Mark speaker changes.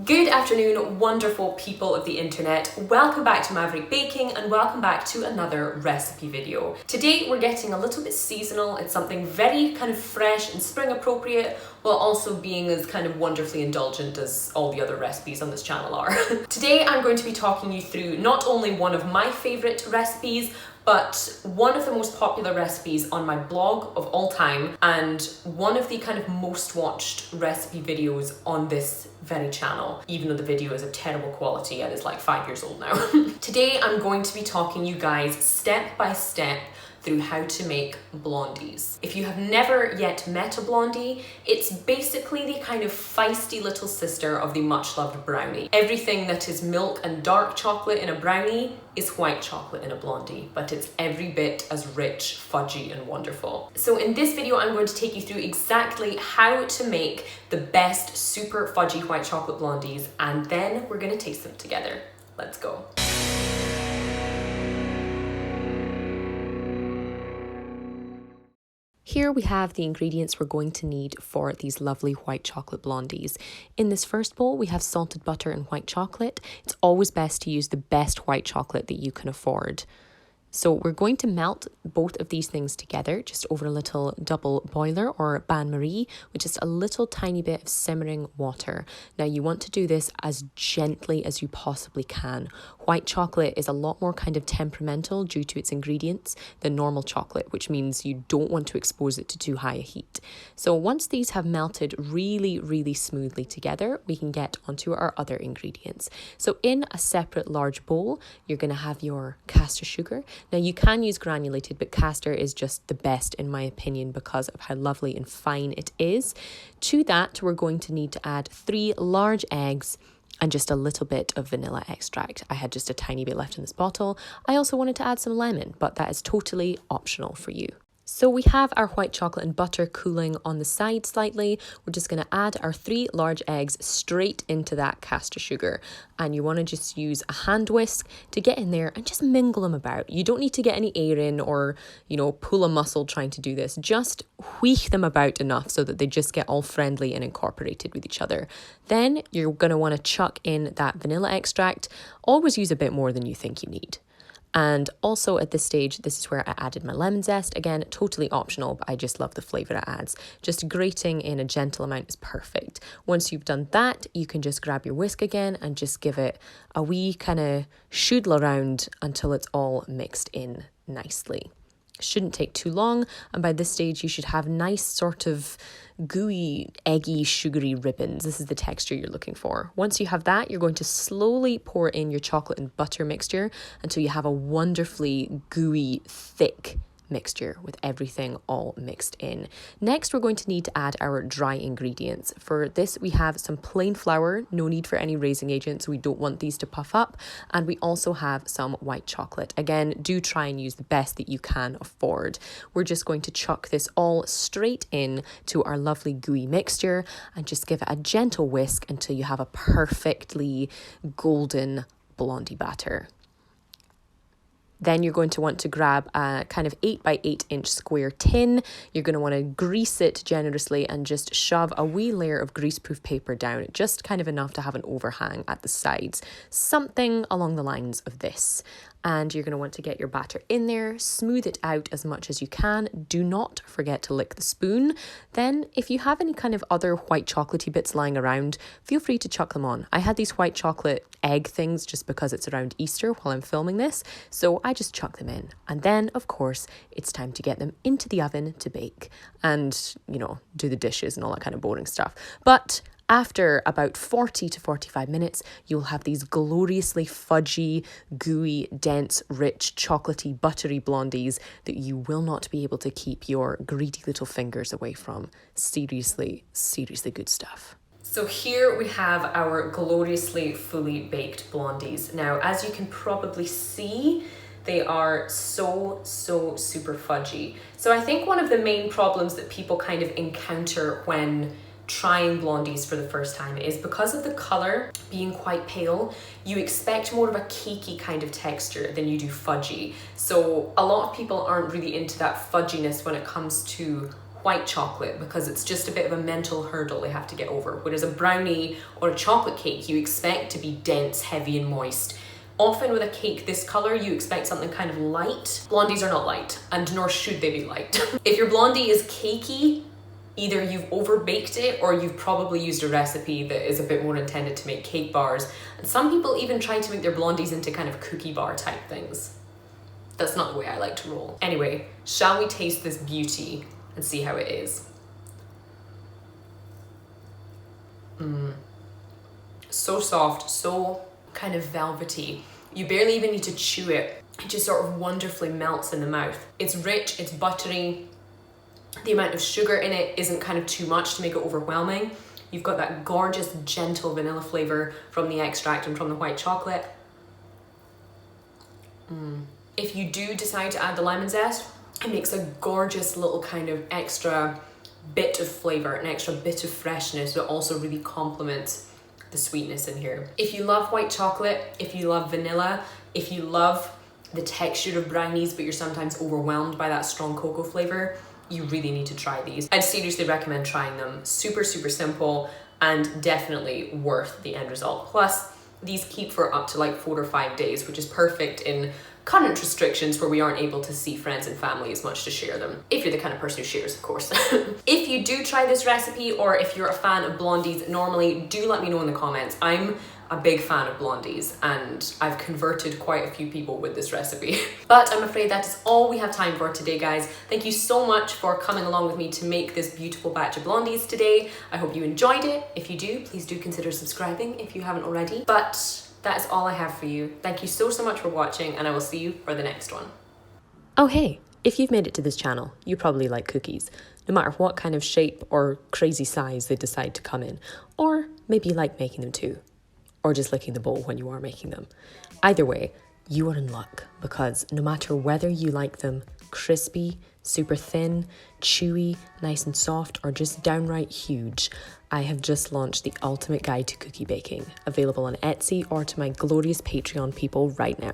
Speaker 1: Good afternoon, wonderful people of the internet. Welcome back to Maverick Baking and welcome back to another recipe video. Today we're getting a little bit seasonal. It's something very kind of fresh and spring appropriate while also being as kind of wonderfully indulgent as all the other recipes on this channel are. Today I'm going to be talking you through not only one of my favorite recipes, but one of the most popular recipes on my blog of all time and one of the kind of most watched recipe videos on this very channel, even though the video is of terrible quality and is like 5 years old now. Today I'm going to be talking you guys step by step through how to make blondies. If you have never yet met a blondie, it's basically the kind of feisty little sister of the much loved brownie. Everything that is milk and dark chocolate in a brownie is white chocolate in a blondie, but it's every bit as rich, fudgy and wonderful. So in this video, I'm going to take you through exactly how to make the best super fudgy white chocolate blondies, and then we're gonna taste them together. Let's go. Here we have the ingredients we're going to need for these lovely white chocolate blondies. In this first bowl, we have salted butter and white chocolate. It's always best to use the best white chocolate that you can afford. So we're going to melt both of these things together just over a little double boiler or bain-marie with just a little tiny bit of simmering water. Now you want to do this as gently as you possibly can. White chocolate is a lot more kind of temperamental due to its ingredients than normal chocolate, which means you don't want to expose it to too high a heat. So once these have melted really smoothly together, we can get onto our other ingredients. So in a separate large bowl, you're going to have your caster sugar. Now you can use granulated, but caster is just the best in my opinion because of how lovely and fine it is. To that, we're going to need to add 3 large eggs and just a little bit of vanilla extract. I had just a tiny bit left in this bottle. I also wanted to add some lemon, but that is totally optional for you. So we have our white chocolate and butter cooling on the side slightly. We're just going to add our 3 large eggs straight into that caster sugar. And you want to just use a hand whisk to get in there and just mingle them about. You don't need to get any air in or, pull a muscle trying to do this. Just wheech them about enough so that they just get all friendly and incorporated with each other. Then you're going to want to chuck in that vanilla extract. Always use a bit more than you think you need. And also at this stage, this is where I added my lemon zest. Again, totally optional, but I just love the flavour it adds. Just grating in a gentle amount is perfect. Once you've done that, you can just grab your whisk again and just give it a wee kind of shoodle around until it's all mixed in nicely. Shouldn't take too long, and by this stage you should have nice sort of gooey, eggy, sugary ribbons. This is the texture you're looking for. Once you have that, you're going to slowly pour in your chocolate and butter mixture until you have a wonderfully gooey, thick mixture with everything all mixed in. Next, we're going to need to add our dry ingredients. For this, we have some plain flour, no need for any raising agent, so we don't want these to puff up. And we also have some white chocolate. Again, do try and use the best that you can afford. We're just going to chuck this all straight in to our lovely gooey mixture and just give it a gentle whisk until you have a perfectly golden blondie batter. Then you're going to want to grab a kind of 8 by 8 inch square tin. You're going to want to grease it generously and just shove a wee layer of greaseproof paper down, just kind of enough to have an overhang at the sides. Something along the lines of this. And you're going to want to get your batter in there, smooth it out as much as you can. Do not forget to lick the spoon. Then if you have any kind of other white chocolatey bits lying around, feel free to chuck them on. I had these white chocolate egg things just because it's around Easter while I'm filming this, so I just chuck them in. And then, of course, it's time to get them into the oven to bake and, do the dishes and all that kind of boring stuff. But after about 40 to 45 minutes, you'll have these gloriously fudgy, gooey, dense, rich, chocolatey, buttery blondies that you will not be able to keep your greedy little fingers away from. Seriously good stuff. So here we have our gloriously fully baked blondies. Now, as you can probably see, they are so super fudgy. So I think one of the main problems that people kind of encounter when trying blondies for the first time is because of the colour being quite pale, you expect more of a cakey kind of texture than you do fudgy. So a lot of people aren't really into that fudginess when it comes to white chocolate because it's just a bit of a mental hurdle they have to get over. Whereas a brownie or a chocolate cake, you expect to be dense, heavy and moist. Often with a cake this color, you expect something kind of light. Blondies are not light, and nor should they be light. If your blondie is cakey, either you've overbaked it or you've probably used a recipe that is a bit more intended to make cake bars. And some people even try to make their blondies into kind of cookie bar type things. That's not the way I like to roll. Anyway, shall we taste this beauty and see how it is? So soft, so kind of velvety. You barely even need to chew it. It just sort of wonderfully melts in the mouth. It's rich, it's buttery. The amount of sugar in it isn't kind of too much to make it overwhelming. You've got that gorgeous, gentle vanilla flavor from the extract and from the white chocolate. If you do decide to add the lemon zest, it makes a gorgeous little kind of extra bit of flavor, an extra bit of freshness that also really complements the sweetness in here. If you love white chocolate, if you love vanilla, if you love the texture of brownies but you're sometimes overwhelmed by that strong cocoa flavor, you really need to try these. I'd seriously recommend trying them. Super, super simple and definitely worth the end result. Plus, these keep for up to like 4 or 5 days, which is perfect in current restrictions where we aren't able to see friends and family as much to share them. If you're the kind of person who shares, of course. If you do try this recipe or if you're a fan of blondies normally, do let me know in the comments. I'm a big fan of blondies and I've converted quite a few people with this recipe. But I'm afraid that is all we have time for today, guys. Thank you so much for coming along with me to make this beautiful batch of blondies today. I hope you enjoyed it. If you do, please do consider subscribing if you haven't already. But that is all I have for you. Thank you so much for watching and I will see you for the next one. Oh hey, if you've made it to this channel, you probably like cookies, no matter what kind of shape or crazy size they decide to come in. Or maybe you like making them too. Or just licking the bowl when you are making them. Either way, you are in luck because no matter whether you like them crispy, super thin, chewy, nice and soft, or just downright huge, I have just launched the ultimate guide to cookie baking, available on Etsy or to my glorious Patreon people right now.